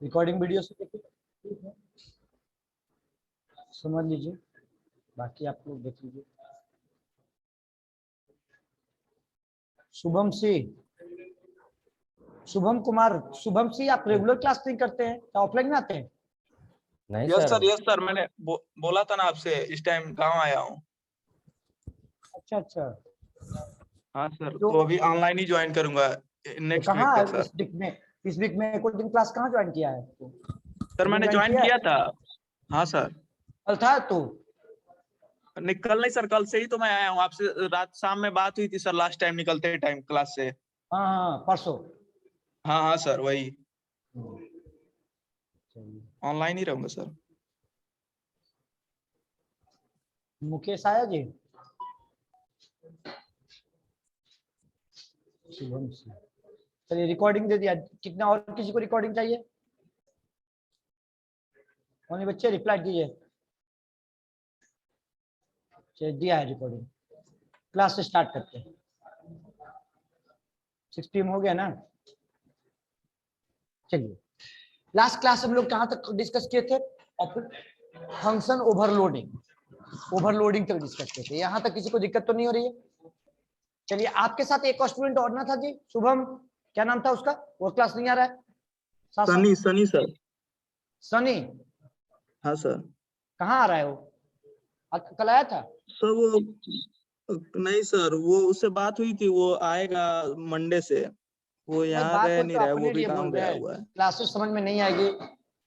Recording video से देखिए, ठीक है, समझ लीजिए, बाकी आप लोग देख लीजिए। शुभम कुमार, शुभम सिंह, आप रेगुलर क्लास नहीं करते हैं क्या, ऑफलाइन में आते हैं? नहीं यस सर। यस सर, मैंने बोला था ना आपसे, इस टाइम गांव आया हूँ। अच्छा अच्छा, हाँ सर, तो तो अभी ऑनलाइन ही ज्वाइन करूंगा नेक्स्ट वीक कहाँ तक सर। इस वीक में कोडिंग क्लास कहाँ ज्वाइन किया है? सर मैंने ज्वाइन किया था। हाँ सर। कल था तो निकल नहीं सर, कल से ही तो मैं आया हूँ। आपसे रात शाम में बात हुई थी सर, लास्ट टाइम निकलते टाइम क्लास से। हाँ हाँ परसों। हाँ हाँ सर, वही चलिए, ऑनलाइन ही रहूंगा सर। मुकेश आया जी? शुभम सिंह, चलिए रिकॉर्डिंग दे दिया। कितना और किसी को रिकॉर्डिंग चाहिए? कौन बच्चे रिप्लाई कीजिए। चलिए दिया है रिकॉर्डिंग। क्लास से स्टार्ट करते हैं। 6 PM हो गया ना? चलिए, लास्ट क्लास हम लोग कहाँ तक डिस्कस किए थे? फंक्शन ओवरलोडिंग तक डिस्कस किए थे। यहाँ तक किसी को दिक्कत तो नहीं हो रही है? चलिए, आपके साथ एक और स्टूडेंट और ना था जी, शुभम, क्या नाम था उसका? वो क्लास नहीं आ रहा है? सनी सर। सनी? हाँ सर। कहाँ आ रहा है वो? कल आया था? सर वो नहीं सर, वो उससे बात हुई थी, वो आएगा मंडे से। वो यहाँ बात रह तो नहीं रहा है, वो अपने भी लिए गाँव बोल रहे गया हैं, हुआ है। क्लासेस समझ में नहीं आएगी,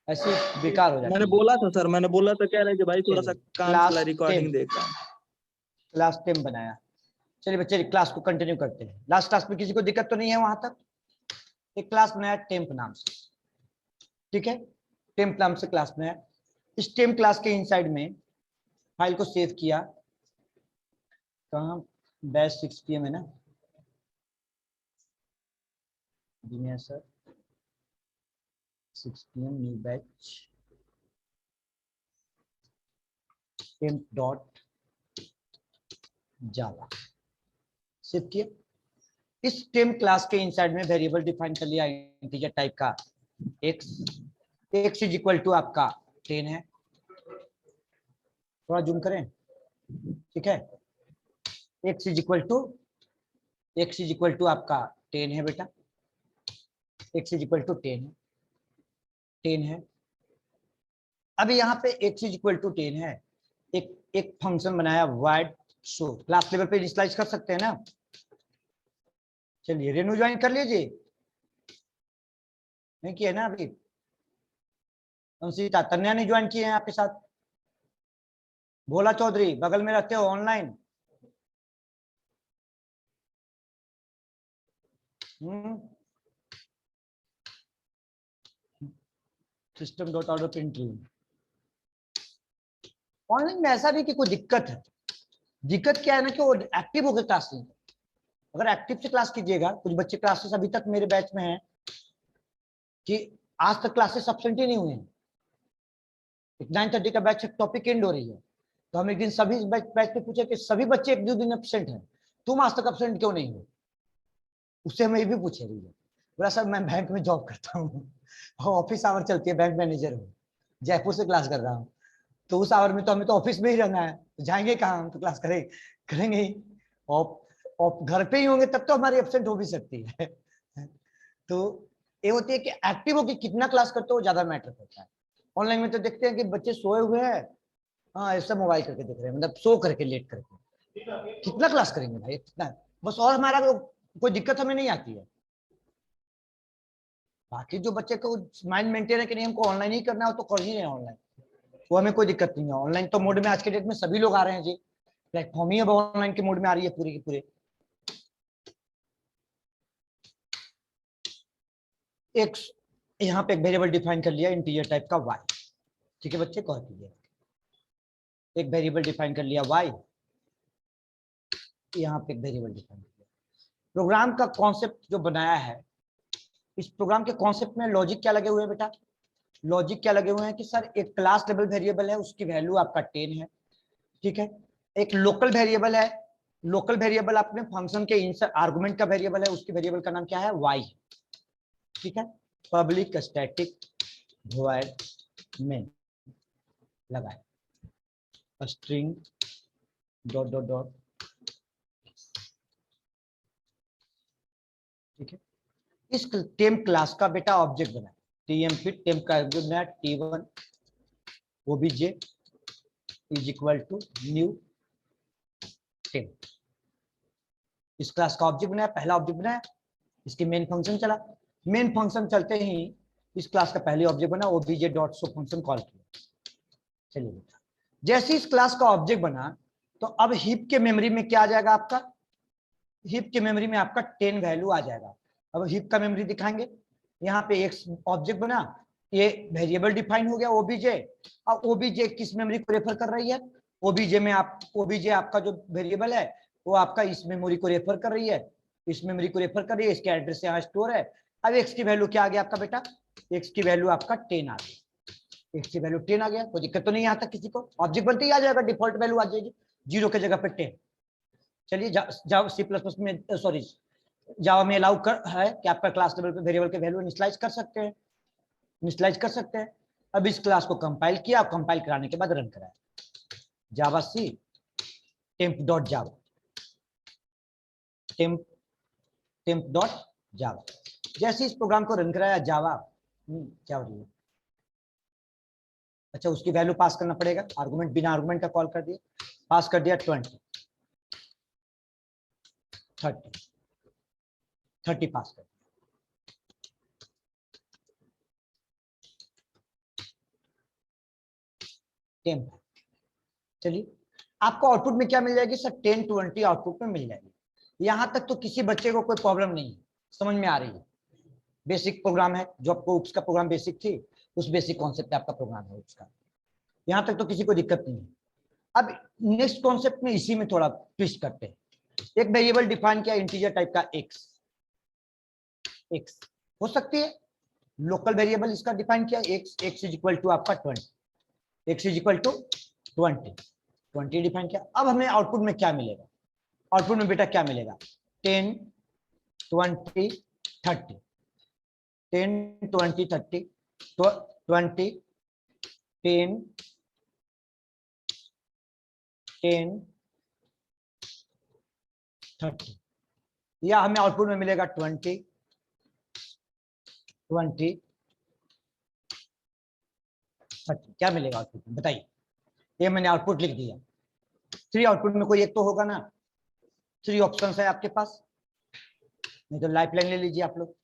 ऐसी बेकार हो जाती मैंने है। बोला था सर, मैंने बोला था, कह रहे कि भाई थोड़ा सा काम चला, क्लास रिकॉर्डिंग देख रहा हूँ। क्लास 10 बनाया। चलिए बच्चे, क्लास को कंटिन्यू करते हैं। लास्ट क्लास में किसी को दिक्कत तो नहीं है वहां तक? एक क्लास बनाया टेम्प नाम से, ठीक है, टेम्प नाम से क्लास बनाया। इस टेम्प क्लास के इनसाइड में फाइल को सेव किया। कहाँ? बैच 6 PM है ना? Dinesh sir, 6 PM new batch temp dot जावा सेव किया। इस टेम्प क्लास के इनसाइड में वेरिएबल डिफाइन कर लिया इंटीजर टाइप का x इज इक्वल टू आपका 10 है। थोड़ा जूम करें, ठीक है। x इज इक्वल टू आपका 10 है बेटा, x इज इक्वल टू 10 है। अभी यहाँ पे x इज इक्वल टू 10 है। एक फंक्शन बनाया वाइड शो, क्लास लेवल पे इनिशियलाइज कर सकते हैं ना? चलिए, रेनू ज्वाइन कर लीजिए, नहीं किया ना अभी? अंशिता, तन्या ने ज्वाइन किए हैं आपके साथ? भोला चौधरी बगल में रहते हो online? System dot order print online में ऐसा नहीं कि कोई दिक्कत है। दिक्कत क्या है ना कि वो एक्टिव होकर क्लास नहीं। अगर एक्टिव से क्लास कीजिएगा, कुछ बच्चे क्लासेस अभी तक मेरे बैच में हैं कि आज तक क्लासेस एब्सेंट ही नहीं हुए हैं। 9:30 का बैच टॉपिक एंड हो रही है, तो हम एक दिन सभी बैच पे पूछे कि सभी बच्चे 1-2 दिन एब्सेंट हैं, तुम आज तक एब्सेंट क्यों नहीं हो? उससे हमें ये भी पूछे रही है। बोला सर मैं बैंक में जॉब करता हूँ, ऑफिस आवर चलती है, बैंक मैनेजर हूँ, जयपुर से क्लास कर रहा हूँ, तो उस आवर में तो हमें तो ऑफिस में ही रहना है, तो जाएंगे कहाँ हम? तो क्लास करेंगे ही। और घर पे ही होंगे तब तो हमारी एब्सेंट हो भी सकती है। तो ये होती है कि एक्टिव होकर कितना क्लास करते हो ज्यादा मैटर करता है। ऑनलाइन में तो देखते हैं कि बच्चे सोए हुए हैं, हाँ ऐसा मोबाइल करके देख रहे हैं, मतलब सो करके लेट करके, कितना क्लास करेंगे भाई, कितना? बस, और हमारा कोई दिक्कत हमें नहीं आती है। बाकी जो बच्चे को माइंड मेंटेन है कि नहीं हमको ऑनलाइन ही करना है, तो कर ही रहे हैं ऑनलाइन, वो हमें कोई दिक्कत नहीं है। ऑनलाइन तो मोड में आज के डेट में सभी लोग आ रहे हैं जी, प्लेटफॉर्म ही अब ऑनलाइन के मोड में आ रही है पूरे की पूरे। एक यहाँ पे एक वेरिएबल डिफाइन कर लिया इंटीजर टाइप का y, ठीक है बच्चे, कॉल कीजिए। एक वेरिएबल डिफाइन कर लिया y, यहाँ पे एक वेरिएबल डिफाइन कर लिया। प्रोग्राम का कॉन्सेप्ट जो बनाया है, इस प्रोग्राम के कॉन्सेप्ट में लॉजिक क्या लगे हुए हैं बेटा? लॉजिक क्या लगे हुए हैं कि सर एक क्लास लेवल वेरिएबल है, उसकी वैल्यू आपका 10 है, ठीक है। एक लोकल वेरिएबल है, लोकल वेरिएबल अपने फंक्शन के इंसर्ट आर्गुमेंट का वेरिएबल है, उसकी वेरिएबल का नाम क्या है? y, ठीक है। पब्लिक स्टैटिक void main लगाए, स्ट्रिंग डॉट डॉट डॉट, ठीक है। इस टेम्प क्लास का बेटा ऑब्जेक्ट बनाए, टीएम फिट टेम्प का ऑब्जेक्ट बनाया, T1 obj is equal to new temp. इस क्लास का ऑब्जेक्ट बनाया, पहला ऑब्जेक्ट बनाया, इसके मेन फंक्शन चला, मेन फंक्शन चलते ही इस क्लास का पहले ऑब्जेक्ट बना, obj dot show function call किया। चलिए बेटा, जैसे इस क्लास का ऑब्जेक्ट बना तो अब हीप के मेमोरी में क्या आ जाएगा आपका, हीप के मेमोरी में आपका 10 वैल्यू आ जाएगा। अब हीप का मेमोरी दिखाएंगे, यहाँ पे एक ऑब्जेक्ट बना, ये वेरिएबल डिफाइन हो गया obj। अब obj किस मेमोरी को रेफर कर रही है, obj में आप obj आपका जो वेरिएबल है वो आपका इस मेमोरी को रेफर कर रही है, इस मेमोरी को रेफर कर रही है, इसका एड्रेस यहाँ स्टोर है। अब x की वैल्यू क्या आ गया आपका बेटा, x की वैल्यू आपका 10 आ गई, x की वैल्यू 10 आ गया, कोई दिक्कत तो नहीं यहाँ तक किसी को, ऑब्जेक्ट बनते ही आ जाएगा, डिफॉल्ट वैल्यू आ जाएगी 0 के जगह पे 10। चलिए जावा C++ में सॉरी जावा में अलाउ कर है कि आपका क्लास लेवल पे वेरिएबल के वैल्यू इनिशियलाइज कर सकते हैं, इनिशियलाइज कर सकते हैं। अब इस क्लास को कंपाइल किया, कंपाइल कराने के बाद रन कराया, javac temp dot java, temp dot java. जैसे इस प्रोग्राम को रन कराया जावा क्या हो रही है, अच्छा उसकी वैल्यू पास करना पड़ेगा, आर्गुमेंट बिना आर्गुमेंट का कॉल कर दिया, पास कर दिया 20 30 पास कर दिया। टेम्प, चलिए आपको आउटपुट में क्या मिल जाएगी सर, 10 20 आउटपुट में मिल जाएगी। यहां तक तो किसी बच्चे को कोई प्रॉब्लम नहीं है, समझ में आ रही है, बेसिक प्रोग्राम है, जो आपको UPS का प्रोग्राम बेसिक थी उस बेसिक कॉन्सेप्ट पे आपका प्रोग्राम है UPS का, यहां तक तो किसी को दिक्कत नहीं है। अब नेक्स्ट कॉन्सेप्ट में इसी में थोड़ा ट्विस्ट करते हैं, एक वेरिएबल डिफाइन किया इंटीजर टाइप का x हो सकती है लोकल वेरिएबल, इसका डिफाइन किया x इज इक्वल टू आपका 20, x is equal to 20 define किया। अब हमें आउटपुट में क्या मिलेगा, आउटपुट में बेटा क्या मिलेगा, 10 20 30 10 20 30 20 10 10 30, या हमें आउटपुट में मिलेगा 20 20 30, क्या मिलेगा आउटपुट में बताइए, ये मैंने आउटपुट लिख दिया, 3 आउटपुट में कोई एक तो होगा ना, 3 ऑप्शंस है आपके पास, नहीं तो लाइफलाइन ले लीजिए आप लोग।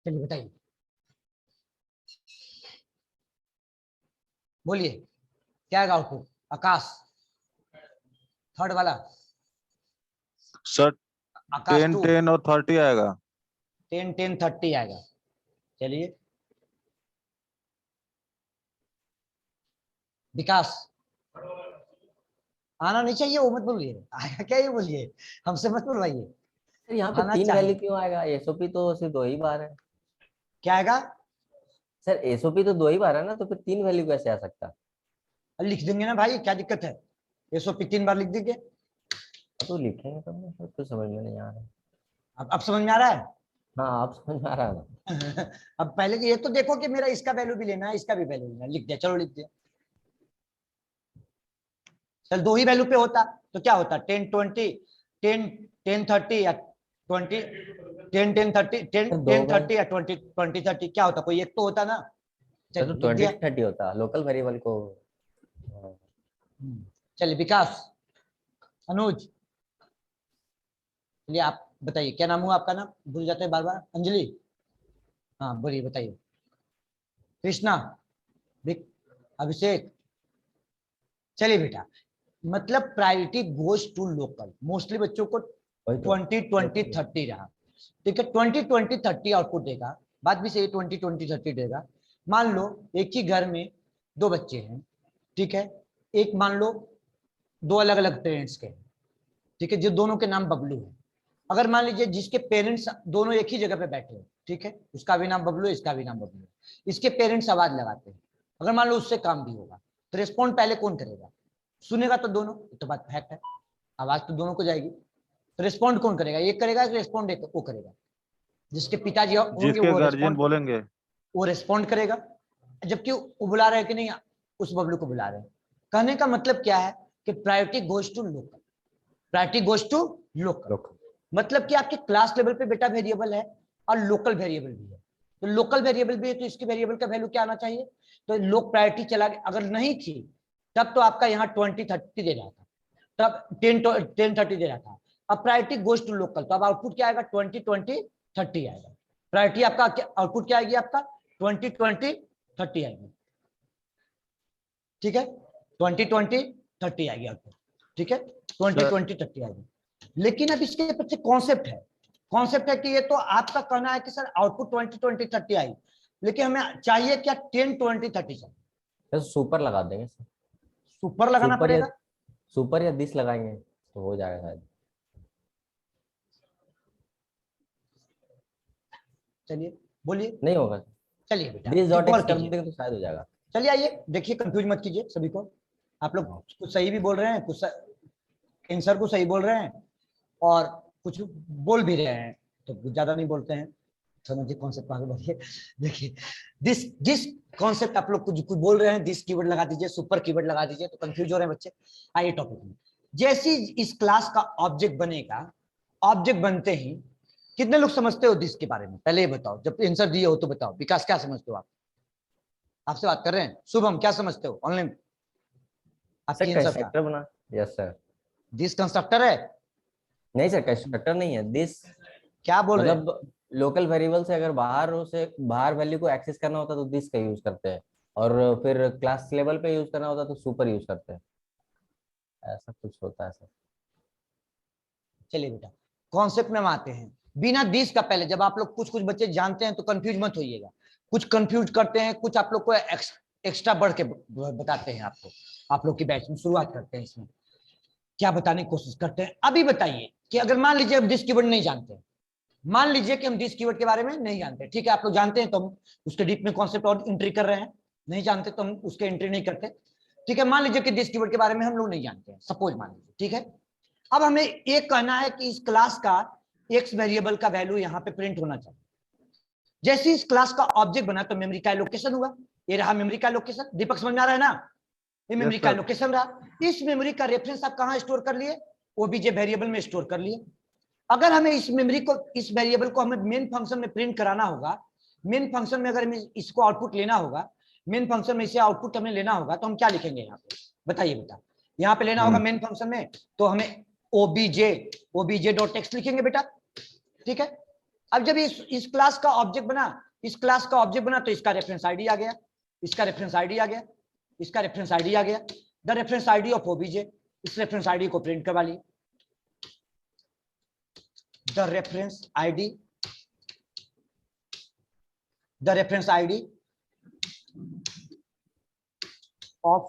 चलिए बताइए, बोलिए क्या आएगा आउटपुट, आकाश थर्ड वाला, सर आकाश 10 2 10 और 30 आएगा, 10 10 30 आएगा। चलिए विकास आना नहीं चाहिए, वो मत बोलिए, आएगा क्या ये बोलिए, हमसे मत बोलवाइए, सर यहाँ पे आना 3 चाहिए। वैल्यू क्यों आएगा, एसओपी तो सिर्फ 2 ही बार है। क्या आएगा, सर एसओपी तो 2 ही बार है ना, तो फिर 3 वैल्यू कैसे आ सकता। लिख देंगे ना भाई, क्या दिक्कत है, 103 बार लिख देंगे। तो लिखेंगे तब ना, तो समझ में नहीं आ रहा। अब समझ में आ रहा है हाँ आप समझ में आ रहा है ना। अब पहले ये तो देखो कि मेरा इसका वैल्यू भी लेना है, इसका भी वैल्यू लेना है, लिख दिया, चलो लिख दिया। चल 2 ही वैल्यू पे होता तो क्या होता, 10 20 10 10 30 या 20 10 10 30 10 10 30 या 20 20 30, क्या होता, कोई एक तो होता ना। तो 20 30 होता लोकल वेरिएबल को। चलिए विकास अनुज, चलिए आप बताइए क्या नाम हुआ आपका, नाम भूल जाते हैं बार बार, अंजलि, हाँ बोलिए बताइए, कृष्णा, अभिषेक। चलिए बेटा, मतलब priority goes to local, mostly बच्चों को 20 20 30 रहा, ठीक है, 20 20 30 आउटपुट देगा, बात भी सही, 20 20 30 देगा। मान लो एक ही घर में 2 बच्चे हैं, ठीक है, एक मान लो 2 अलग अलग पेरेंट्स के, ठीक है, जो दोनों के नाम बबलू है, अगर मान लीजिए जिसके पेरेंट्स दोनों एक ही जगह पे बैठे हो, ठीक है, उसका भी नाम बबलू है, इसका भी नाम बबलू है, इसके पेरेंट्स आवाज लगाते हैं, अगर मान लो उससे काम भी होगा तो रिस्पॉन्ड पहले कौन करेगा, सुनेगा तो दोनों, तो बात फैक्ट है, आवाज तो दोनों को जाएगी, तो रिस्पॉन्ड कौन करेगा, एक करेगा, रिस्पॉन्ड वो करेगा, जिसके पिताजी होंगे जिसके वो गार्जियन रिस्पॉन्ड, बोलेंगे। वो रिस्पॉन्ड करेगा, जबकि वो बुला रहे हैं कि नहीं, उस बबलू को बुला रहे हैं। कहने का मतलब क्या है कि priority goes to local, priority goes to local, मतलब कि आपके क्लास लेवल पे बेटा वेरिएबल है और लोकल वेरिएबल भी है। तो लोकल वेरिएबल भी है तो इसके वेरिएबल का वैल्यू क्या आना चाहिए, तो लोक प्रायोरिटी चला गया। अगर नहीं थी तब तो आपका यहाँ 20-30 दे रहा था, तब 10-30 दे रहा था। अब प्रायोरिटी गोज टू लोकल, तो अब आउटपुट क्या आएगा, 20-20-30 आएगा। प्रायोरिटी आपका आउटपुट क्या आएगी, आपका 20-20-30 आएगी। ठीक है, 20-20-30 आएगी आउटपुट। ठीक है, 20-20-30 आएगी। लेकिन अब इसके पीछे कॉन्सेप्ट है, कॉन्सेप्ट है कि ये तो आपका कहना है कि सर आउटपुट 20-20-30 आई, लेकिन हमें चाहिए क्या 10-20-30 चाहिए। तो सुपर लगा देंगे सर, सुपर लगाना पड़ेगा, सुपर या दिस लगाएंगे तो हो जाएगा शायद। चलिए बोलिए। नहीं होगा, चलिए बेटा दिस डॉट गौर एक्स कर कीजिए। देंगे तो शायद हो जाएगा। चलिए आइए देखिए, कंफ्यूज मत कीजिए सभी को। आप लोग कुछ सही भी बोल रहे हैं, कुछ आंसर को सही बोल रहे हैं और कुछ बोल भी रहे हैं, तो ज्यादा नहीं बोलते हैं, समझिए कॉन्सेप्ट आगे बढ़िए। देखिए दिस कॉन्सेप्ट आप लोग कुछ बोल रहे हैं, दिस कीवर्ड लगा दीजिए, सुपर कीवर्ड लगा दीजिए, तो कंफ्यूज हो रहे हैं बच्चे। आइए टॉपिक में, जैसे इस क्लास का ऑब्जेक्ट बनेगा, ऑब्जेक्ट बनते ही कितने लोग समझते हो दिस के बारे में, पहले ये बताओ, जब आंसर दिए हो तो बताओ। विकास क्या समझते हो आप, आपसे बात कर रहे हैं। शुभम क्या समझते हो ऑनलाइन, आपकी आंसर क्या, कंस्ट्रक्टर बना। Yes sir. दिस कंस्ट्रक्टर है, नहीं सर, कंस्ट्रक्टर नहीं है दिस, क्या बोल रहे हैं, मतलब लोकल वेरिएबल से अगर बाहर वैल्यू को एक्सेस करना होता तो दिस का यूज करते हैं, और फिर क्लास लेवल पे यूज करना होता तो सुपर यूज करते हैं, ऐसा कुछ होता है सर। चलिए बेटा कॉन्सेप्ट में हम आते हैं। बिना दिस का पहले, जब आप लोग कुछ कुछ बच्चे जानते हैं तो कंफ्यूज मत होइएगा, कुछ कंफ्यूज करते हैं, कुछ आप लोग को एक्स्ट्रा बढ़ के बताते हैं आपको। आप लोग की बैच में शुरुआत करते हैं, इसमें क्या बताने की कोशिश करते हैं। अभी बताइए कि अगर मान लीजिए हम दिस कीवर्ड नहीं जानते, मान लीजिए कि हम दिस कीवर्ड के बारे में नहीं जानते, ठीक है, आप लोग जानते हैं तो हम उसके डीप में कॉन्सेप्ट और एंट्री कर रहे हैं, नहीं जानते तो हम उसके एंट्री नहीं करते। ठीक है, मान लीजिए कि दिस कीवर्ड के बारे में हम लोग नहीं जानते हैं, सपोज मान लीजिए, ठीक है। अब हमें एक कहना है कि इस क्लास का एक्स वेरिएबल का वैल्यू यहाँ पे प्रिंट होना चाहिए। जैसे इस क्लास का ऑब्जेक्ट बना तो मेमोरी का एलोकेशन हुआ, ये रहा मेमोरी का एलोकेशन, दीपक समझ में आ रहा है ना, ये मेमोरी का एलोकेशन रहा। इस मेमोरी का रेफरेंस आप कहाँ स्टोर कर लिए, ओबीजे वेरिएबल में स्टोर कर लिए। अगर हमें इस मेमोरी को, इस वेरिएबल को हमें मेन फंक्शन में प्रिंट कराना होगा, मेन फंक्शन में अगर हमें इसको आउटपुट लेना होगा, मेन फंक्शन में इसे आउटपुट हमें लेना होगा, तो हम क्या लिखेंगे यहाँ पे, बताइए बेटा। यहाँ पे लेना होगा मेन फंक्शन में, तो हमें ओबीजे डॉट टेक्स्ट लिखेंगे बेटा, ठीक है। अब जब इस क्लास का ऑब्जेक्ट बना, इस क्लास का ऑब्जेक्ट बना, तो इसका रेफरेंस आईडी आ गया, इसका रेफरेंस आईडी आ गया, इसका रेफरेंस आईडी आ गया, the reference ID of OBJ, इस रेफरेंस आईडी को प्रिंट करवा लिए, the reference ID of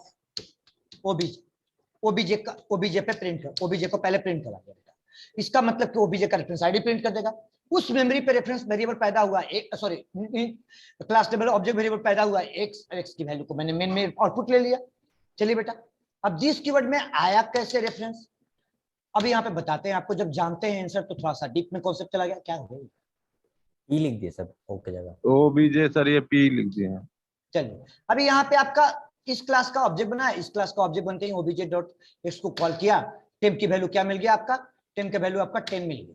OBJ पे प्रिंट कर, OBJ को पहले प्रिंट करा दिया बेटा। इसका मतलब कि OBJ का रेफरेंस आईडी प्रिंट कर देगा। उस मेमोरी पे रेफरेंस वेरिएबल पैदा हुआ, एक sorry class level object variable पैदा हुआ, एक्स की वैल्यू को मैंने मेन में आउटपुट ले लिया। चलिए बेटा, अब दिस कीवर्ड में आया कैसे रेफरेंस, अब यहाँ पे बताते हैं आपको, जब जानते हैं आंसर तो थोड़ा सा डीप में कॉन्सेप्ट चला गया, क्या हो गया, ई लिख दिए सब ओके जगह, ओबीजे सर ये पी लिख दिए हैं। चलिए अभी यहाँ पे आपका इस क्लास का ऑब्जेक्ट बना है, इस क्लास का ऑब्जेक्ट बनते ही ओबीजे डॉट एक्स को कॉल किया, टेम्प की वैल्यू क्या मिल गया आपका, टेम्प का वैल्यू आपका 10 मिल गया,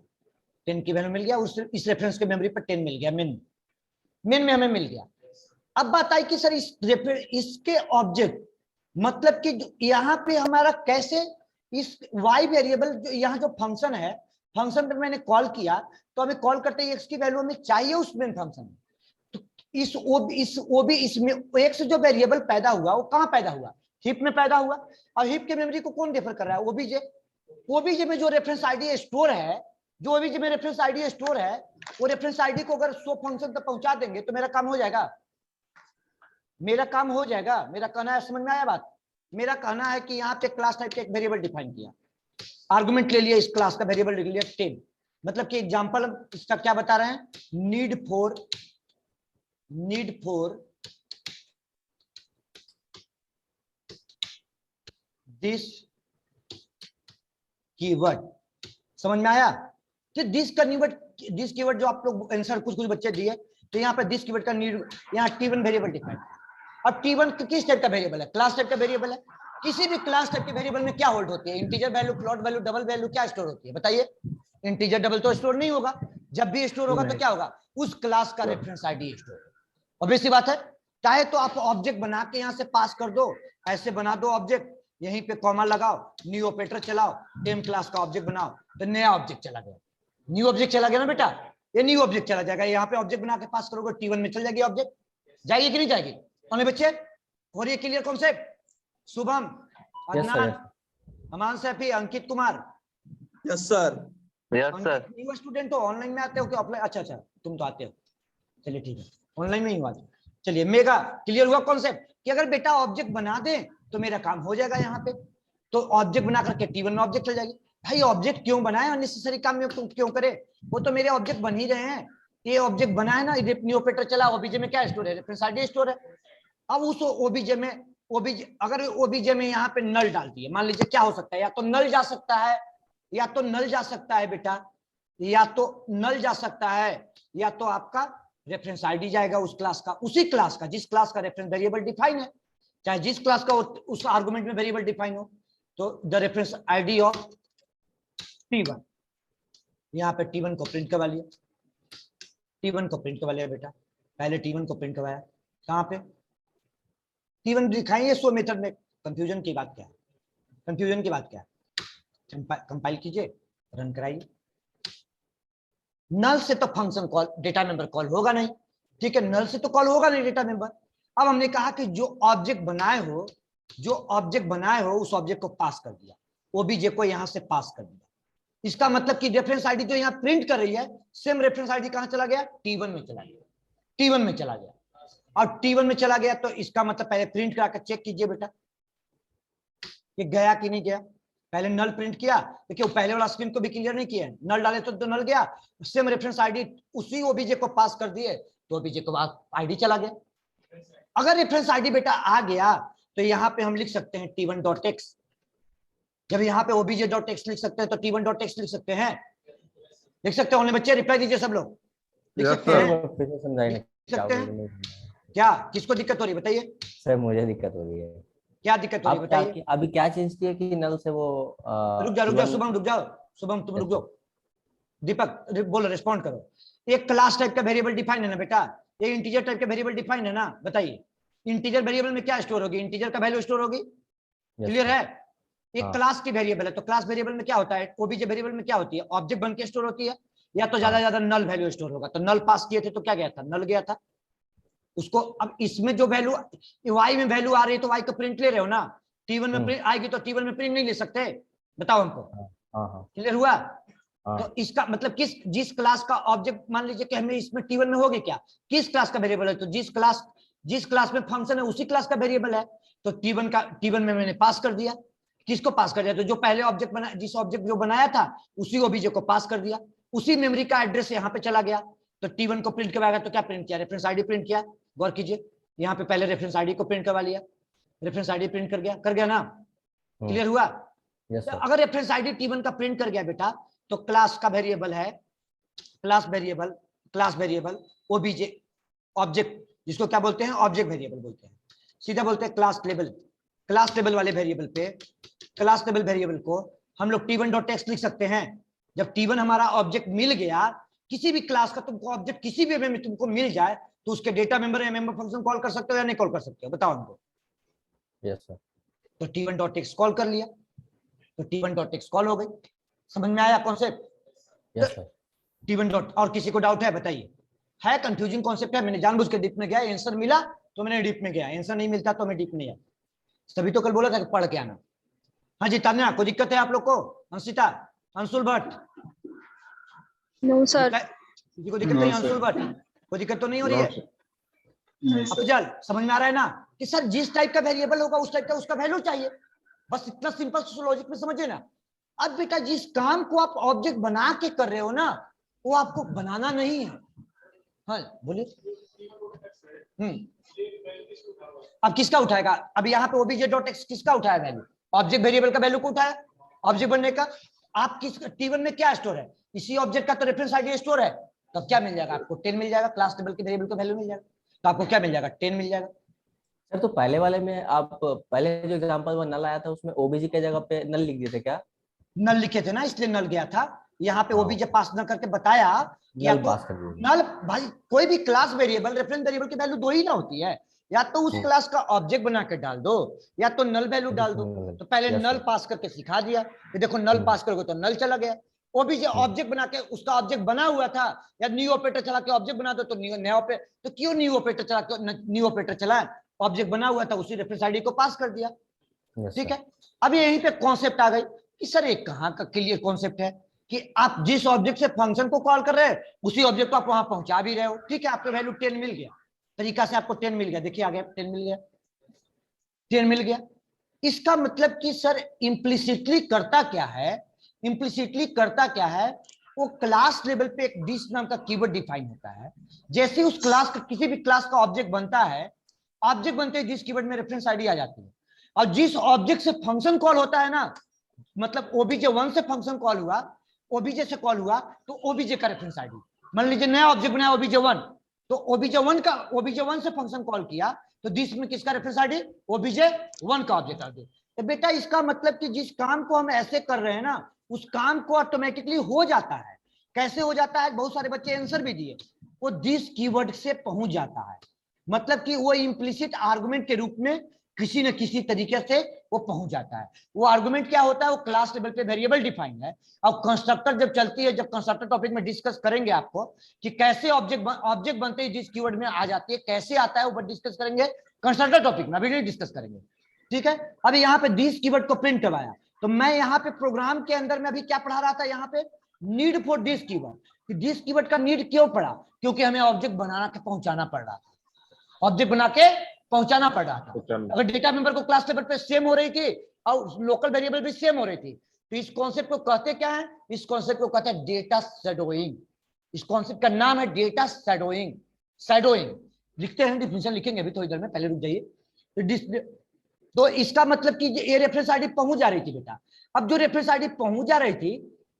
10 की वैल्यू मिल गया, उस इस रेफरेंस के मेमोरी पर 10 मिल गया, मेन में हमें मिल गया। अब बात आई कि सर इसके ऑब्जेक्ट मतलब कि यहाँ पे हमारा कैसे इस y वेरिएबल जो यहाँ जो फंक्शन है, फंक्शन पे मैंने कॉल किया, तो हमें कॉल करते ही x की वैल्यू हमें चाहिए उस मेन फंक्शन में, तो इसमें x जो वेरिएबल पैदा हुआ वो कहाँ पैदा हुआ, हीप में पैदा हुआ। और हीप के मेमोरी को कौन रेफर कर रहा है, ओबीजे में जो रेफरेंस आईडी स्टोर है, जो ओबीजे में रेफरेंस आईडी स्टोर है, वो रेफरेंस आईडी को अगर सो फंक्शन तक पहुंचा देंगे तो मेरा काम हो जाएगा, मेरा काम हो जाएगा। मेरा कहना है, समझ में आया बात, मेरा कहना है कि यहाँ पे क्लास टाइप के एक वेरिएबल डिफाइन किया, आर्गुमेंट ले लिया, इस क्लास का वेरिएबल लिख लिया 10, मतलब कि एग्जांपल इसका क्या बता रहे हैं, नीड फॉर दिस कीवर्ड, समझ में आया। तो दिस कीवर्ड जो आप लोग आंसर कुछ बच्चे दिए, तो यहाँ पे दिस कीवर्ड का नीड, यहाँ T1 वेरिएबल डिफाइन। अब T1 किस टाइप का वेरिएबल है? क्लास टाइप का वेरिएबल है। किसी भी क्लास टाइप के वेरिएबल में क्या होल्ड होती है? Integer value, float value, double value क्या स्टोर होती है बताइए? इंटीजर डबल तो स्टोर नहीं होगा। जब भी स्टोर होगा तो क्या होगा? उस क्लास का रेफरेंस आईडी स्टोर। ऑब्वियस सी बात है। चाहे तो आप ऑब्जेक्ट बना के यहाँ से पास कर दो, ऐसे बना दो ऑब्जेक्ट, यहीं पे कॉमा लगाओ, न्यू ऑपरेटर चलाओ, टेम क्लास का ऑब्जेक्ट बनाओ, तो नया ऑब्जेक्ट चला गया, न्यू ऑब्जेक्ट चला गया ना बेटा, ये न्यू ऑब्जेक्ट चला जाएगा। यहाँ पे ऑब्जेक्ट बना के पास करोगे, T1 में चल जाएगी ऑब्जेक्ट। जाएगी कि नहीं जाएगी? हमें बच्चे हो रही है clear concept? Shubham, Adnan, Aman Saifi, Ankit Kumar. Yes sir. Yes sir. New student हो, ऑनलाइन में आते हो कि ऑफलाइन? अच्छा अच्छा, तुम तो आते हो, चलिए ठीक है, ऑनलाइन में ही हुआ। चलिए मेगा क्लियर हुआ कॉन्सेप्ट कि अगर बेटा ऑब्जेक्ट बना दे तो मेरा काम हो जाएगा। यहाँ पे तो ऑब्जेक्ट बना करके T1 में ऑब्जेक्ट चल जाएगी। भाई ऑब्जेक्ट क्यों बनाए? अननेसेसरी काम में क्यों करे? वो तो मेरे ऑब्जेक्ट बन ही रहे हैं। ये ऑब्जेक्ट बना है ना, न्यू ऑपरेटर चला, ओबीजे में क्या स्टोर है? रेफरेंस आईडी स्टोर है। अब उस ओबीजे में, अगर ओबीजे में यहाँ पे नल डाल दिए, मान लीजिए क्या हो सकता है? या तो नल जा सकता है, या तो नल जा सकता है बेटा, या तो नल जा सकता है, या तो आपका रेफरेंस आईडी जाएगा उस क्लास का, उसी क्लास का जिस क्लास का रेफरेंस वेरिएबल डिफाइन है, चाहे जिस क्लास का उस आर्गुमेंट में वेरिएबल डिफाइन हो। तो the reference ID of T1, यहाँ पे T1 को प्रिंट करवा लिया, T1 को प्रिंट करवा लिया बेटा। पहले T1 को प्रिंट करवाया, कहाँ पे? T1 दिखाएंगे सो मेथड में। कंफ्यूजन की बात क्या है? कंफ्यूजन की बात क्या है? कंपाइल कीजिए, रन कराइए। नल से तो function call, data member call होगा नहीं, ठीक है, नल से तो कॉल होगा नहीं डेटा मेंबर। अब हमने कहा कि जो ऑब्जेक्ट बनाए हो, जो ऑब्जेक्ट बनाए हो उस ऑब्जेक्ट को पास कर दिया, ओबीजे को यहां से पास कर दिया। इसका मतलब कि रेफरेंस आईडी जो यहाँ प्रिंट कर रही है, सेम रेफरेंस आईडी कहां चला गया? T1 में चला गया, T1 में चला गया। और T1 में चला गया तो इसका मतलब पहले प्रिंट करा कर चेक कीजिए बेटा, ये गया कि नहीं गया। पहले नल प्रिंट किया, देखिए पहले वाला स्क्रीन को भी क्लियर नहीं किया, नल डाले तो नल गया, सेम रेफरेंस आईडी उसी ओबीजे को पास कर दिए तो ओबीजे को आईडी चला गया। अगर रेफरेंस आईडी बेटा आ गया तो यहाँ पे हम लिख सकते हैं T1.x। जब यहाँ पे obj.x लिख सकते हैं तो T1.x लिख सकते हैं, लिख सकते हैं बच्चे? रिप्लाई दीजिए सब लोग, लिख सकते हैं? लिख सकते हैं क्या? किसको दिक्कत हो रही है बताइए? सर मुझे दिक्कत हो रही है। क्या दिक्कत हो रही है बताइए? अभी क्या चेंज किया कि नल से वो रुक जाओ शुभम, रुक जाओ शुभम, तुम रुक जाओ। दीपक बोलो, रिस्पॉन्ड करो। एक क्लास टाइप का वेरिएबल डिफाइन है ना बेटा, ये इंटीजर टाइप का वेरिएबल डिफाइन है ना, बताइए इंटीजर वेरिएबल में क्या स्टोर होगी? इंटीजर का वैल्यू स्टोर होगी, क्लियर है? एक क्लास की वेरिएबल है तो क्लास वेरिएबल में क्या होता है? ओबीजे वेरिएबल में क्या होती है? ऑब्जेक्ट बन के स्टोर होती है, या तो ज्यादा नल वैल्यू स्टोर होगा। तो नल पास किए थे तो क्या गया था? नल गया था उसको। अब इसमें जो वैल्यू y में वैल्यू आ रही है तो y को प्रिंट ले रहे हो ना, T1 में प्रिंट आएगी तो T1 में प्रिंट नहीं ले सकते, बताओ हमको, क्लियर हुआ? तो इसका मतलब जिस क्लास का ऑब्जेक्ट, मान लीजिए कि हमें इसमें T1 में होगी क्या, किस क्लास का वेरिएबल है, तो जिस क्लास में फंक्शन है उसी क्लास का वेरिएबल है। तो T1 में मैंने पास कर दिया, किसको पास कर दिया? तो जो पहले ऑब्जेक्ट बना, जिस ऑब्जेक्ट जो बनाया था उसी ओबीजे को पास कर दिया, उसी मेमोरी का एड्रेस यहाँ पे चला गया। तो T1 को प्रिंट करवाएगा तो क्या प्रिंट किया? रेफरेंस आईडी प्रिंट किया। गौर कीजिए, यहाँ पे पहले रेफरेंस आईडी को प्रिंट करवा लिया, रेफरेंस आईडी प्रिंट कर गया ना, क्लियर हुआ? तो अगर रेफरेंस आईडी T1 का प्रिंट कर गया बेटा तो क्लास का वेरिएबल है, क्लास वेरिएबल ओबीजे ऑब्जेक्ट, जिसको क्या बोलते हैं? ऑब्जेक्ट वेरिएबल बोलते हैं, सीधा बोलते हैं क्लास लेवल वाले वेरिएबल पे, क्लास लेवल वेरिएबल को हम लोग T1.x लिख सकते हैं। जब T1 हमारा ऑब्जेक्ट मिल गया, किसी भी क्लास का तुमको ऑब्जेक्ट किसी भी वे में तुमको मिल जाए तो उसके डेटा मेंबर या मेंबर फंक्शन कॉल कर सकते हो या नहीं कॉल कर सकते हो, बताओ हमको? Yes sir. तो T1.x कॉल कर लिया तो T1.x कॉल हो गई। समझ में आया कॉन्सेप्ट? Yes sir. T1. और किसी को डाउट है बताइए? है कंफ्यूजिंग कॉन्सेप्ट है, मैंने जानबूझ के डीप में गया, आंसर मिला तो मैंने डीप में गया, आंसर नहीं मिलता तो मैं डीप नहीं आया। तभी तो कल बोला था कि पढ़ के आना। हाँ जी तान्या, कोई दिक्कत है आप लोग को? अंशिता, अंशुल भट्ट? No sir. किसी को दिक्कत नहीं? अंशुल भट्ट, कोई दिक्कत तो नहीं हो रही है? अफजल, समझ में आ रहा है ना कि सर जिस टाइप का वेरिएबल होगा उस टाइप का उसका वैल्यू चाहिए, बस इतना सिंपल लॉजिक में समझिए ना। अब बेटा जिस काम को आप ऑब्जेक्ट बना के कर रहे हो ना, वो आपको बनाना नहीं है। हाँ बोलिए। अब किसका उठाएगा? अब यहाँ पे obj.x किसका उठाया वैल्यू? ऑब्जेक्ट वेरिएबल का वैल्यू को उठाया, ऑब्जेक्ट बनने का। आप किस T1 में क्या स्टोर है? इसी ऑब्जेक्ट का तो रेफरेंस आईडी स्टोर है, तो क्या मिल जाएगा आपको? 10 मिल जाएगा, क्लास टेबल के वेरिएबल का वैल्यू मिल जाएगा, तो आपको क्या मिल जाएगा? 10 मिल जाएगा। सर तो पहले वाले में आप पहले जो एग्जांपल में नल आया था उसमें ओबीजी के जगह पे नल लिख दिए थे क्या? नल लिखे थे ना, इसलिए नल गया था। यहाँ पे हाँ। ओबीजे पास न करके बताया कि या नल तो पास कर दिए। नल, भाई कोई भी क्लास वेरिएबल रेफरेंस वेरिएबल की वैल्यू 2 ही ना होती है, या तो उस क्लास का ऑब्जेक्ट बना के डाल दो या तो नल वैल्यू डाल दो। तो पहले नल पास करके सिखा दिया कि देखो नल पास करोगे तो नल चला गया। ओबीजे ऑब्जेक्ट बना के, उसका ऑब्जेक्ट बना हुआ था, या न्यू ऑपरेटर चला के ऑब्जेक्ट बना दो तो नया ऑपरेटर, तो क्यों न्यू ऑपरेटर चला के न्यू ऑपरेटर चला? ऑब्जेक्ट बना हुआ था, उसी रेफरेंस आईडी को पास कर दिया। ठीक है, अब यहीं पे कॉन्सेप्ट आ गई कि सर एक कहां का क्लियर कॉन्सेप्ट है कि आप जिस ऑब्जेक्ट से फंक्शन को कॉल कर रहे हैं उसी ऑब्जेक्ट को आप वहां पहुंचा भी रहे हो। ठीक है, आपको वैल्यू 10 मिल गया, तरीका से आपको 10 मिल गया, देखिए आगे 10 मिल गया, 10 मिल गया। इसका मतलब कि सर इम्प्लिसिटली करता क्या है? इम्प्लिसिटली करता क्या है? वो क्लास लेवल पे एक दिस नाम का कीवर्ड डिफाइन होता है। जैसे उस क्लास का, किसी भी क्लास का ऑब्जेक्ट बनता है, ऑब्जेक्ट बनते ही दिस कीवर्ड में रेफरेंस आईडी आ जाती है, और जिस ऑब्जेक्ट से फंक्शन कॉल होता है ना, मतलब ओबीजे 1 से फंक्शन कॉल हुआ, ओबीजे से कॉल हुआ, तो ओबीजे का रेफरेंस आईडी, मान लीजिए नया ऑब्जेक्ट बनाया ओबीजे 1, तो ओबीजे 1 से फंक्शन कॉल किया, तो दिस में किसका रेफरेंस आईडी? ओबीजे 1 का ऑब्जेक्ट आईडी। तो बेटा इसका मतलब कि जिस काम को हम ऐसे कर रहे हैं ना, उस काम को ऑटोमेटिकली हो जाता है। कैसे हो जाता है? बहुत सारे बच्चे आंसर भी दिए, वो दिस कीवर्ड से पहुंच जाता है, मतलब कि वो इम्प्लिसिट आर्गुमेंट के रूप में किसी न किसी तरीके से वो पहुंच जाता है। वो आर्गुमेंट क्या होता है? वो क्लास लेवल पे वेरिएबल डिफाइंड है। अब कंस्ट्रक्टर जब चलती है, जब कंस्ट्रक्टर टॉपिक में डिस्कस करेंगे आपको कि कैसे ऑब्जेक्ट बनते ही जिस कीवर्ड में आ जाती है, कैसे आता है, वो डिस्कस करेंगे कंस्ट्रक्टर टॉपिक में, अभी नहीं डिस्कस करेंगे। ठीक है, अभी यहाँ पे दिस कीवर्ड को प्रिंट करवाया, तो मैं यहाँ पे प्रोग्राम के अंदर में अभी क्या पढ़ा रहा था? यहाँ पे need for this keyword. This keyword का नीड क्यों पड़ा? क्योंकि हमें ऑब्जेक्ट बनाना के पहुंचाना पड़ रहा था, ऑब्जेक्ट बना के पहुंचाना पड़ रहा था। अगर डेटा मेंबर को क्लास लेवल पे सेम हो रही थी और लोकल वेरिएबल भी सेम हो रही थी, तो इस कॉन्सेप्ट को कहते क्या है? इस कॉन्सेप्ट को कहते हैं डेटा शैडोइंग। इस कॉन्सेप्ट का नाम है डेटा शैडोइंग। शैडोइंग लिखते हैं, डिफिनेशन लिखेंगे अभी थोड़ी देर में, पहले रुक जाइए। तो इसका मतलब कि ये रेफरेंस आईडी पहुंच जा रही थी बेटा। अब जो रेफरेंस आईडी पहुंच जा रही थी,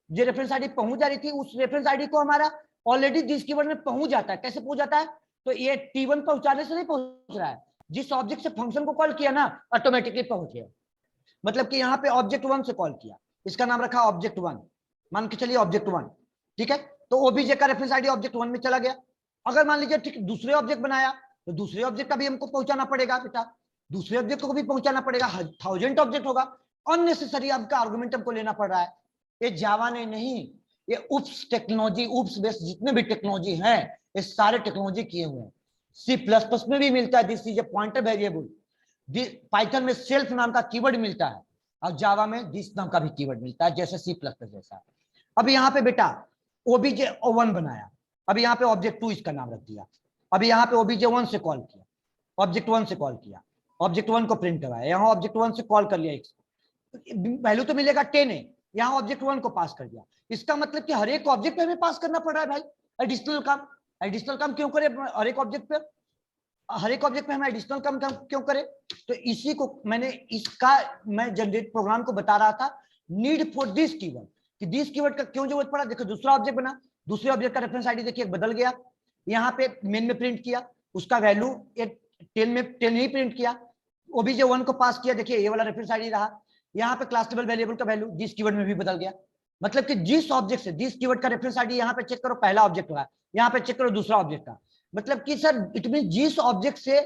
जो रेफरेंस आईडी पहुंच जा रही थी, उस रेफरेंस आईडी को हमारा ऑलरेडी दिस कीवर्ड में पहुंच जाता है। कैसे पहुंच जाता है? तो ये T1 पहुंचाने से नहीं पहुंच रहा है, जिस ऑब्जेक्ट से फंक्शन को कॉल किया ना, ऑटोमेटिकली पहुंच गया। मतलब कि यहाँ पे ऑब्जेक्ट 1 से कॉल किया, इसका नाम रखा ऑब्जेक्ट 1, मान के चलिए ऑब्जेक्ट 1। ठीक है, तो ओबीजे का रेफरेंस आईडी ऑब्जेक्ट 1 में चला गया। अगर मान लीजिए ठीक दूसरे ऑब्जेक्ट बनाया, तो दूसरे ऑब्जेक्ट का भी हमको पहुंचाना पड़ेगा बेटा, दूसरे ऑब्जेक्ट को भी पहुंचाना पड़ेगा। 1000 ऑब्जेक्ट होगा, अननेसेसरी आपका आर्गुमेंट हमको लेना पड़ रहा है। ये जावा ने नहीं, ये उप्स टेक्नोलॉजी, उप्स बेस्ड जितने भी टेक्नोलॉजी हैं, ये सारे टेक्नोलॉजी किए हुए हैं। C++ में भी मिलता है this is a pointer variable, Python में सेल्फ नाम का कीवर्ड मिलता है, और जावा में दिस नाम का भी कीवर्ड मिलता है, जैसे C++ जैसा। अब यहाँ पे बेटा ओबीजे 1 बनाया, अब यहाँ पे ऑब्जेक्ट 2 इसका नाम रख दिया। अब यहाँ पे ओबीजे 1 से कॉल किया, ऑब्जेक्ट 1 से कॉल किया, ऑब्जेक्ट 1 को प्रिंट करवाया, यहाँ ऑब्जेक्ट 1 से कॉल कर लिया, वैल्यू तो मिलेगा 10 है, यहाँ ऑब्जेक्ट 1 को पास कर दिया। इसका मतलब कि हर एक ऑब्जेक्ट पे हमें पास करना पड़ रहा है भाई एडिशनल काम। एडिशनल काम क्यों करें? हर एक ऑब्जेक्ट पे, हर एक ऑब्जेक्ट पे हम एडिशनल काम क्यों करें? तो इसी को मैंने, इसका मैं जनरेट प्रोग्राम को बता रहा था, नीड फॉर दिस कीवर्ड, कि दिस कीवर्ड का क्यों जरूरत पड़ा। देखो दूसरा ऑब्जेक्ट बना, दूसरे ऑब्जेक्ट का रेफरेंस आईडी देखिए बदल गया, यहाँ पे मेन में प्रिंट किया, उसका वैल्यू 10 में 10 ही प्रिंट किया, ओबीजे 1 को पास किया, देखिए ये वाला रेफरेंस आईडी रहा। यहाँ पे क्लास टेबल वेरिएबल का वैल्यू दिस कीवर्ड में भी बदल गया, मतलब कि जिस ऑब्जेक्ट से दिस कीवर्ड का रेफरेंस आईडी यहाँ पे चेक करो, पहला ऑब्जेक्ट हुआ, यहाँ पे चेक करो दूसरा ऑब्जेक्ट का, मतलब कि सर इट मीन जिस ऑब्जेक्ट से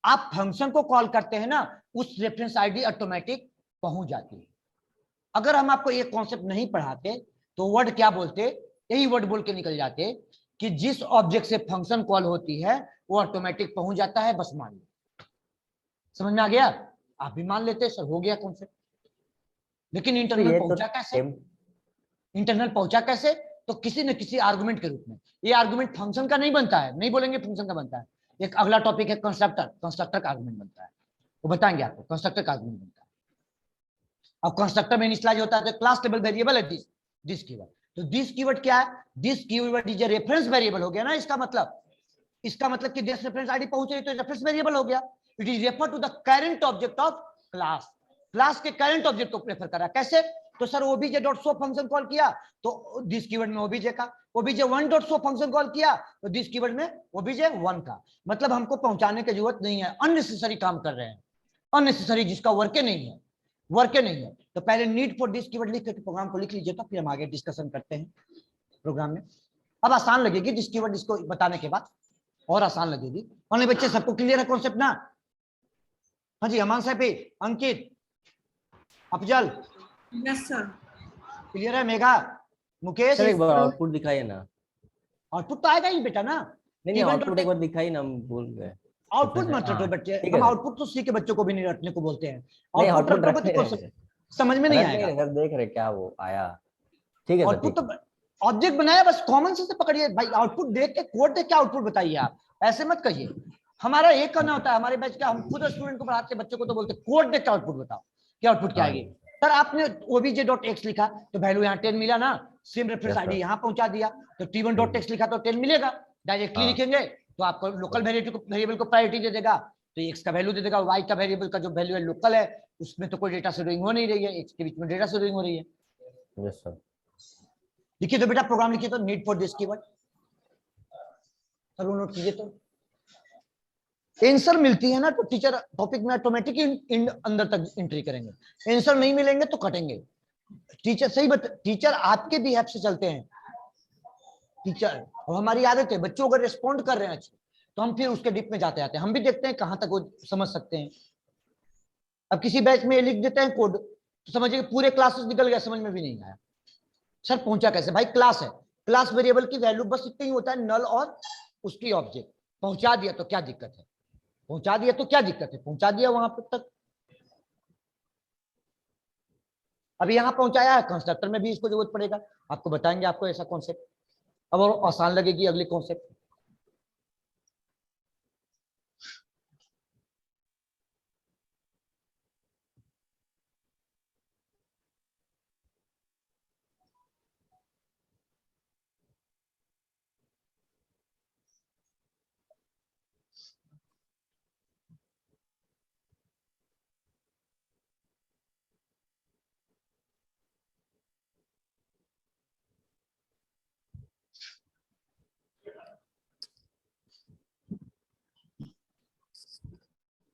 आप फंक्शन को कॉल करते हैं ना, उस रेफरेंस आईडी ऑटोमेटिक पहुंच जाती है। अगर हम आपको ये कॉन्सेप्ट नहीं पढ़ाते तो वर्ड क्या बोलते? यही वर्ड बोल के निकल जाते कि जिस ऑब्जेक्ट से फंक्शन कॉल होती है वो ऑटोमेटिक पहुंच जाता है, बस मान लो। समझ में आ गया? आप भी मान लेते सर हो गया कॉन्सेप्ट, लेकिन इंटरनल पहुंचा कैसे? इंटरनल पहुंचा कैसे? तो किसी न किसी आर्गुमेंट के रूप में। ये आर्गुमेंट फंक्शन का नहीं बनता है, नहीं बोलेंगे फंक्शन का बनता है। एक अगला टॉपिक है कंस्ट्रक्टर, कंस्ट्रक्टर का आर्गुमेंट बनता है, वो बताएंगे आपको कंस्ट्रक्टर का आर्गुमेंट बनता है। अब कंस्ट्रक्टर में इनिशियलाइज होता है क्लास टेबल वेरिएबल है दिस कीवर्ड। तो दिस कीवर्ड क्या है? This keyword is a reference variable हो गया ना, इसका मतलब कि दिस रेफरेंस आईडी पहुंच रही तो रेफरेंस वेरिएबल हो गया। It is refer to the current object of class, class के करंट ऑब्जेक्ट को रेफर कर रहा है। कैसे? तो sir OBJ dot show function call किया तो दिस कीवर्ड में ओबीजे का, OBJ one dot show function call किया तो दिस कीवर्ड में ओबीजे वन का। मतलब हमको पहुंचाने की जरूरत नहीं है, अननेसेसरी काम कर रहे हैं, अननेसेसरी जिसका वर्के नहीं है, वर्के नहीं है। तो पहले नीड फॉर दिस कीवर्ड लिख के प्रोग्राम को लिख लीजिए, तो फिर हम आगे डिस्कशन करते हैं प्रोग्राम में। अब आसान लगेगी दिस कीवर्ड इसको बताने के बाद, और आसान लगेगी। और बच्चे सबको क्लियर है कॉन्सेप्ट ना? हाँ जी, अमान साहब, अंकित, अफजल, यस सर। क्लियर है? मेघा, मुकेश, सर एक बार आउटपुट दिखाइए ना। आउटपुट तो आएगा ही बेटा ना। नहीं आउटपुट एक बार दिखाई ना, हम भूल गए। आउटपुट मत रटो बच्चे, हम आउटपुट तो सी के बच्चों को भी नहीं रटने को बोलते हैं। आउटपुट रटोगे तो समझ में नहीं आएगा। सर देख रहे क्या वो आया, ठीक है सर। आउटपुट तो ऑब्जेक्ट बनाया, बस कॉमन सेंस से पकड़िए भाई। आउटपुट देख के कोड देख के आउटपुट बताइए, आप ऐसे मत कहिए। हमारा एक करना होता है, हमारे बैच का हम खुद स्टूडेंट को पढ़ाते हैं, बच्चों को तो बोलते कोड देख के आउटपुट बताओ कि आउटपुट क्या आएगी। सर आपने obj.x लिखा तो वैल्यू यहाँ 10 मिला ना, सेम रेफरेंस आईडी यहाँ पहुंचा दिया, तो t1.x लिखा तो 10 मिलेगा। डायरेक्टली लिखेंगे तो आपको लोकल वेरिएबल को प्रायोरिटी दे देगा, तो x का वैल्यू दे देगा। y का वेरिएबल का जो वैल्यू है लोकल है, उसमें तो कोई डेटा शेयरिंग हो नहीं रही है, x के बीच में डेटा शेयरिंग हो रही है। Yes sir. लिखिए तो बेटा प्रोग्राम लिखिए तो नीड फॉर दिस कीवर्ड, सब नोट कीजिए। तो आंसर मिलती है ना तो टीचर टॉपिक में ऑटोमेटिक अंदर तक एंट्री करेंगे। आंसर नहीं मिलेंगे तो कटेंगे। टीचर सही टीचर आपके बिहेव से चलते हैं टीचर, और हमारी आदत है बच्चों अगर रिस्पॉन्ड कर रहे हैं अच्छे तो हम फिर उसके डीप में जाते हैं, हम भी देखते हैं कहां तक वो समझ सकते हैं। अब किसी बैच में लिख देते हैं कोड तो समझिए पूरे क्लासेस निकल गया, समझ में भी नहीं आया। सर पहुंचा कैसे? भाई क्लास है, क्लास वेरिएबल की वैल्यू बस इतना ही होता है, नल और उसकी ऑब्जेक्ट। पहुंचा दिया तो क्या दिक्कत है, पहुंचा दिया तो क्या दिक्कत है, पहुंचा दिया वहां तक। अभी यहां पहुंचाया है, कंस्ट्रक्टर में भी इसको जरूरत पड़ेगा, आपको बताएंगे आपको ऐसा कॉन्सेप्ट। अब और आसान लगेगी अगली कॉन्सेप्ट।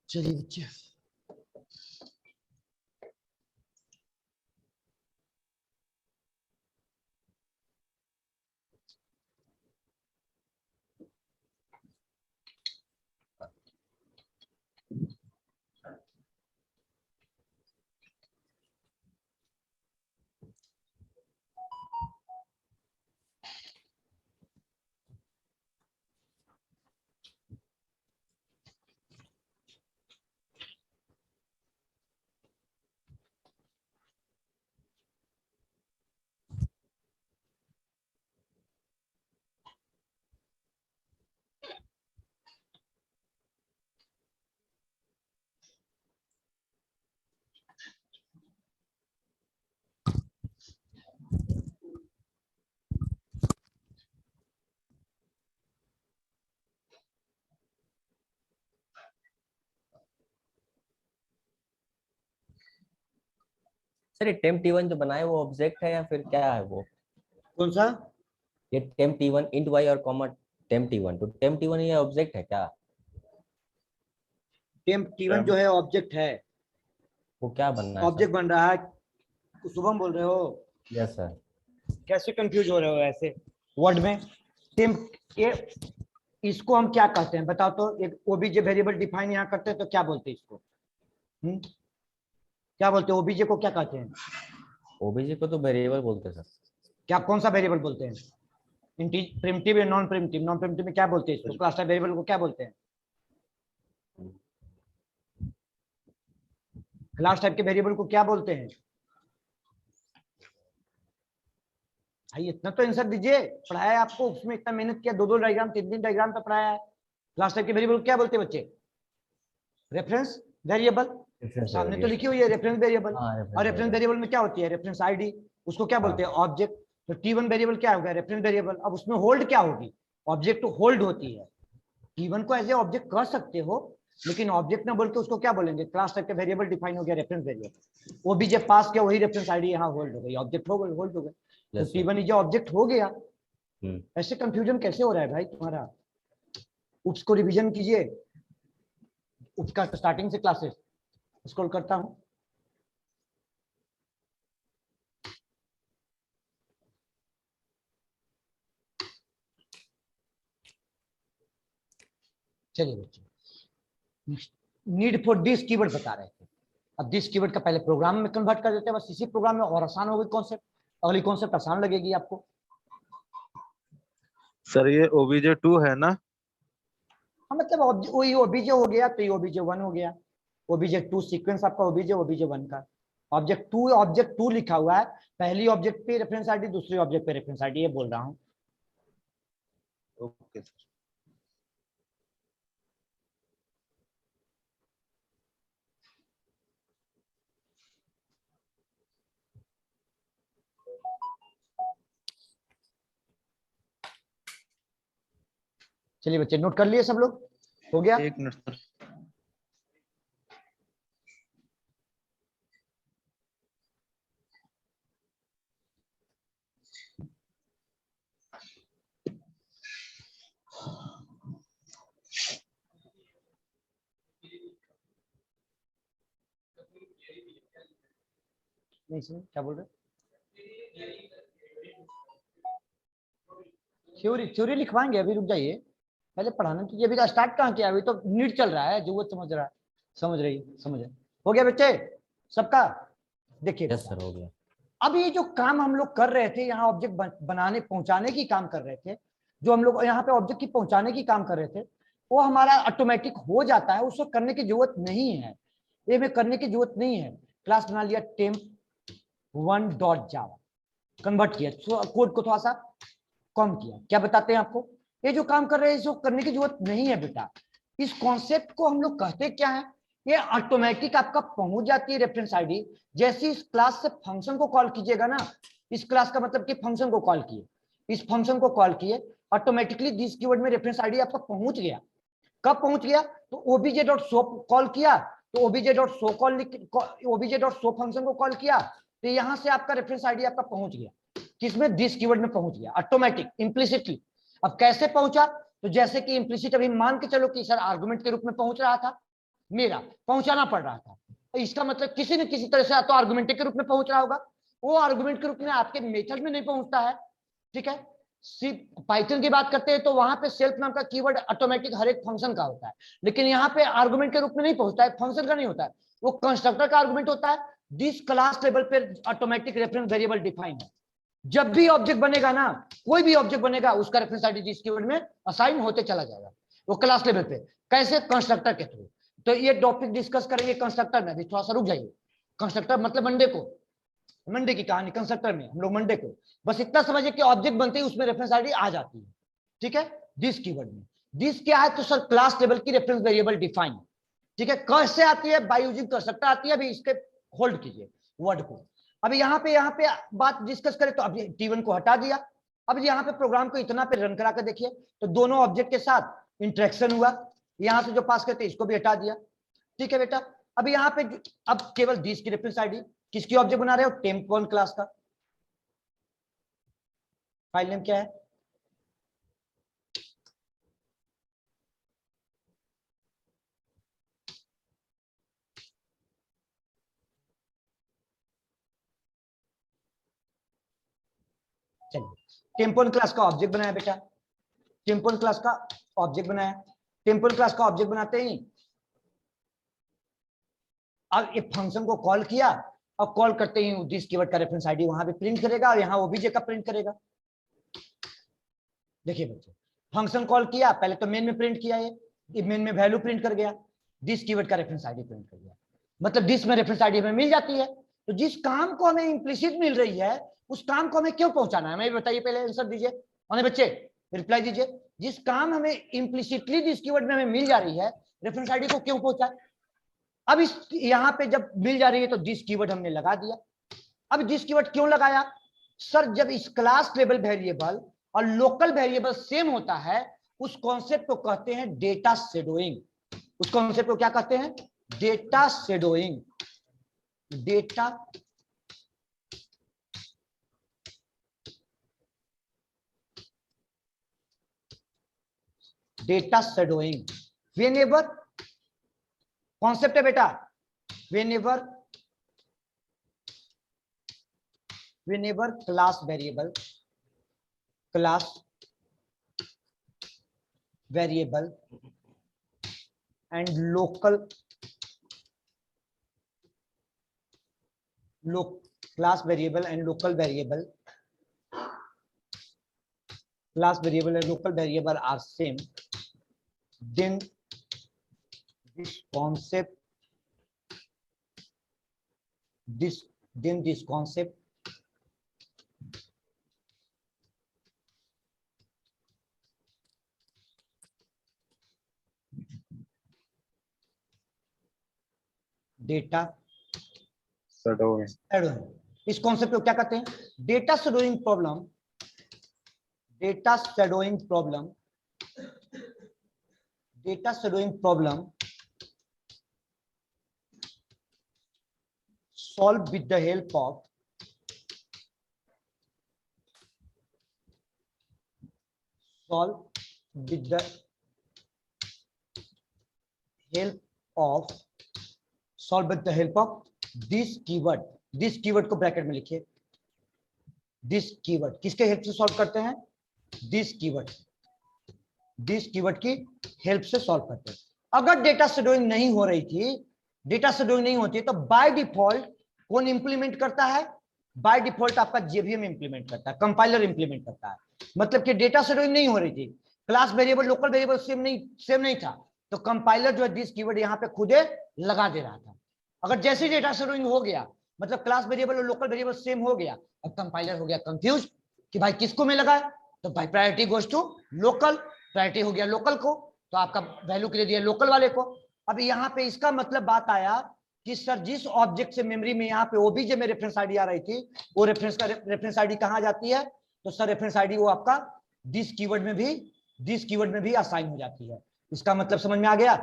चलिए बच्चे, सर ये टेम्प t1 जो बनाए वो ऑब्जेक्ट है या फिर क्या है वो? कौन सा? ये टेम्प t1 int y और कॉमा टेम्प t1, तो टेम्प t1 ये ऑब्जेक्ट है क्या? टेम्प t1 जो है ऑब्जेक्ट है। वो क्या बनना है? ऑब्जेक्ट बन रहा है। शुभम बोल रहे हो? Yes sir. कैसे कंफ्यूज हो रहे हो ऐसे वर्ड में? टेम्प ये इसको हम क्या कहते हैं बताओ तो? एक ओबीजे वेरिएबल डिफाइन यहाँ करते हैं तो क्या बोलते हैं इसको? क्या बोलते हैं ओबीजे को? क्या कहते हैं? ओबीजे को तो वेरिएबल बोलते हैं सर। क्या कौन सा वेरिएबल बोलते हैं? प्रिमिटिव या नॉन प्रिमिटिव? नॉन प्रिमिटिव में क्या बोलते हैं इसको? क्लास टाइप वेरिएबल को क्या बोलते हैं? क्लास टाइप के वेरिएबल को क्या बोलते हैं भाई? इतना तो आंसर दीजिए, पढ़ाया है आपको, उसमें इतना मेहनत किया, 2-2 डायग्राम 3-3 डायग्राम पे पढ़ाया है। क्लास टाइप के वेरिएबल को क्या बोलते हैं बच्चे? Reference variable. सामने तो लिखी हुई है रेफरेंस वेरिएबल। और रेफरेंस वेरिएबल में क्या होती है? रेफरेंस आईडी, उसको क्या बोलते हैं? ऑब्जेक्ट। तो t1 वेरिएबल क्या होगा? Reference variable. अब उसमें होल्ड क्या होगी? ऑब्जेक्ट होल्ड होती है। t1 को एज ए ऑब्जेक्ट कर सकते हो, लेकिन ऑब्जेक्ट ना बोल के उसको क्या बोलेंगे, क्लास टाइप के वेरिएबल डिफाइन हो गया, रेफरेंस वेरिएबल, वो भी जब पास किया वही रेफरेंस आईडी यहाँ होल्ड हो गई, ऑब्जेक्ट हो गई, होल्ड हो गया, तो Yes, sir. T1 is object हो गया। हम्म। ऐसे कंफ्यूजन कैसे हो रहा है भाई तुम्हारा? उप्स को रिवीजन कीजिए, उप्स का स्टार्टिंग से क्लासेस स्क्रॉल करता हूं। चलिए बच्चों, नीड फॉर दिस कीवर्ड बता रहे थे। अब दिस कीवर्ड का पहले प्रोग्राम में कन्वर्ट कर देते हैं, बस इसी प्रोग्राम में, और आसान होगी कॉन्सेप्ट, अगली कॉन्सेप्ट आसान लगेगी आपको। सर ये OBJ2 है ना? हाँ, मतलब वही OBJ हो गया तो ये OBJ1 हो गया, OBJ2 सीक्वेंस आपका OBJ1 का। ऑब्जेक्ट टू लिखा हुआ है, पहली ऑब्जेक्ट पे रेफरेंस आईडी, दूसरी ऑब्जेक्ट पे रेफरेंस आईडी, ये बोल रहा हूँ। Okay sir. चलिए बच्चे, नोट कर लिए सब लोग, हो गया? एक मिनट सर। नहीं सुन, क्या बोल रहे? थ्योरी लिखवाएंगे, अभी रुक जाइए, पहले पढ़ाना कीजिए। अभी का स्टार्ट कहाँ किया, अभी तो नीट चल रहा है, जो वो समझ रहा है, समझ रहे। हो गया बच्चे सबका? देखिए यस सर, हो गया। अब ये जो काम हम लोग कर रहे थे, यहाँ ऑब्जेक्ट बनाने पहुंचाने की काम कर रहे थे, जो हम लोग यहाँ पे ऑब्जेक्ट की पहुंचाने की काम कर रहे थे, वो हमारा ऑटोमेटिक हो जाता है, उसको करने की जरूरत नहीं है, ये में करने की जरूरत नहीं है। क्लास बना लिया temp1.java, कन्वर्ट किया, कोड को थोड़ा सा कम किया। क्या बताते हैं आपको, ये जो काम कर रहे हैं इसको करने की जरूरत नहीं है बेटा। इस कॉन्सेप्ट को हम लोग कहते क्या है, ये ऑटोमेटिक आपका पहुंच जाती है रेफरेंस आईडी। जैसे इस क्लास से फंक्शन को कॉल कीजिएगा ना, इस क्लास का मतलब कि फंक्शन को कॉल किए, इस फंक्शन को कॉल किए, ऑटोमेटिकली दिस कीवर्ड में रेफरेंस आईडी आपका पहुंच गया। कब पहुंच गया, तो obj.show कॉल किया, तो obj.show कॉल obj.show फंक्शन को कॉल किया, तो यहां से आपका रेफरेंस आईडी आपका पहुंच गया, किसमें, दिस कीवर्ड में पहुंच गया, ऑटोमेटिक, इम्प्लिसिटली। अब कैसे पहुंचा, तो जैसे कि इम्प्लिसिट अभी मान के चलो कि सर आर्गुमेंट के रूप में पहुंच रहा था, मेरा पहुंचाना पड़ रहा था, तो इसका मतलब किसी न किसी तरह से तो आर्गुमेंट के रूप में पहुंच रहा होगा, वो आर्गुमेंट के रूप में आपके मेथड में नहीं पहुंचता है, ठीक है। पाइथन की बात करते हैं तो वहां पे सेल्फ नाम का कीवर्ड ऑटोमेटिक हर एक फंक्शन का होता है, लेकिन यहाँ पे आर्गुमेंट के रूप में नहीं पहुंचता है, फंक्शन का नहीं होता है, वो कंस्ट्रक्टर का आर्गुमेंट होता है। दिस क्लास लेवल पे ऑटोमेटिक रेफरेंस वेरिएबल डिफाइन है। जब भी ऑब्जेक्ट बनेगा ना, कोई भी ऑब्जेक्ट बनेगा, उसका रेफरेंस आईडी दिस कीवर्ड में असाइन होते चला जाएगा, वो क्लास लेवल पे। कैसे, कंस्ट्रक्टर के थ्रू। तो ये टॉपिक डिस्कस करेंगे कंस्ट्रक्टर में, अभी थोड़ा सा रुक जाइए। कंस्ट्रक्टर मतलब मंडे की कहानी, कंस्ट्रक्टर में हम लोग मंडे को बस इतना समझिए कि ऑब्जेक्ट बनते ही उसमें रेफरेंस आईडी आ जाती है, ठीक है, दिस कीवर्ड में। दिस क्या है, तो सर क्लास लेवल की रेफरेंस वेरिएबल डिफाइन, ठीक है। कैसे आती है, बाय यूजिंग कंस्ट्रक्टर आती है। अभी इसके होल्ड कीजिए वर्ड को। अभी यहाँ पे बात डिस्कस करें तो अभी T1 को हटा दिया। अब यहाँ पे प्रोग्राम को इतना पे रन करा कर देखिए, तो दोनों ऑब्जेक्ट के साथ इंटरेक्शन हुआ, यहाँ से जो पास करते इसको भी हटा दिया, ठीक है बेटा। अब यहाँ पे अब केवल दिस की रेफरेंस आईडी, किसकी ऑब्जेक्ट बना रहे हो, temp1 क्लास का। फाइल नेम क्या है, चलिए temp1 क्लास का ऑब्जेक्ट बनाया बेटा, temp1 क्लास का ऑब्जेक्ट बनाया। temp1 क्लास का ऑब्जेक्ट बनाते ही अब ये फंक्शन को कॉल किया, और कॉल करते ही दिस कीवर्ड का रेफरेंस आईडी वहां पे प्रिंट करेगा, और यहाँ ओबीजे का प्रिंट करेगा। देखिए बच्चों, फंक्शन कॉल किया, पहले तो मेन में प्रिंट किया, ये मेन में वैल्यू प्रिंट कर गया, दिस कीवर्ड का रेफरेंस आईडी प्रिंट कर गया, मतलब दिस में रेफरेंस आईडी हमें मिल जाती है। तो जिस काम को हमें इंप्लिसिट मिल रही है, उस काम को हमें क्यों पहुंचाना है, हमें बताइए, पहले आंसर दीजिए, और बच्चे रिप्लाई दीजिए। जिस काम हमें इम्प्लिसिटली दिस कीवर्ड में हमें मिल जा रही है, रेफरेंस आईडी को क्यों पहुंचाए। अब इस यहाँ पे जब मिल जा रही है तो दिस कीवर्ड हमने लगा दिया। अब दिस कीवर्ड क्यों लगाया, सर जब इस क्लास लेवल वेरिएबल और लोकल वेरिएबल सेम होता है, उस कॉन्सेप्ट को कहते हैं डेटा शेडोइंग। उस कॉन्सेप्ट को क्या कहते हैं? Data shadowing. Data shadowing. Whenever concept है बेटा, whenever class variable and local class variable and local variable are same, then this concept data shadowing. इस कॉन्सेप्ट को क्या कहते हैं? Data shadowing problem solved with the help of this keyword को bracket में लिखिए। दिस कीवर्ड किसके help से सॉल्व करते हैं? दिस कीवर्ड की हेल्प से सॉल्व करते हैं। अगर डेटा शेडोइंग नहीं हो रही थी, डेटा शेडोइंग नहीं होती तो बाय डिफॉल्ट कौन इंप्लीमेंट करता है? बाय डिफॉल्ट आपका जेवीएम इंप्लीमेंट करता है, कंपाइलर इंप्लीमेंट करता है। मतलब कि डेटा शेडोइंग नहीं हो रही थी, class variable local variable same नहीं था, तो कंपाइलर जो है दिस कीवर्ड यहाँ पे खुदे लगा दे रहा था। अगर जैसे डेटा शेडोइंग हो गया, मतलब क्लास वेरिएबल और लोकल वेरिएबल सेम हो गया, अब कंपाइलर हो गया कंफ्यूज कि भाई किसको में लगाए, तो भाई priority goes to local, priority हो गया लोकल को, तो आपका वैल्यू के लिए दिया लोकल वाले को। अब यहाँ पे इसका मतलब बात आया कि सर जिस ऑब्जेक्ट से मेमोरी में यहाँ पे ओबीजे में रेफरेंस आईडी आ रही थी, वो रेफरेंस आईडी कहाँ जाती है? तो सर रेफरेंस आईडी वो आपका दिस कीवर्ड में भी असाइन हो जाती है। इसका मतलब समझ में आ गया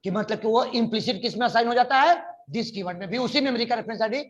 कि मतलब कि वो इम्प्लिसिट किस में असाइन हो जाता है? दिस कीवर्ड में भी, उसी मेमोरी का रेफरेंस आईडी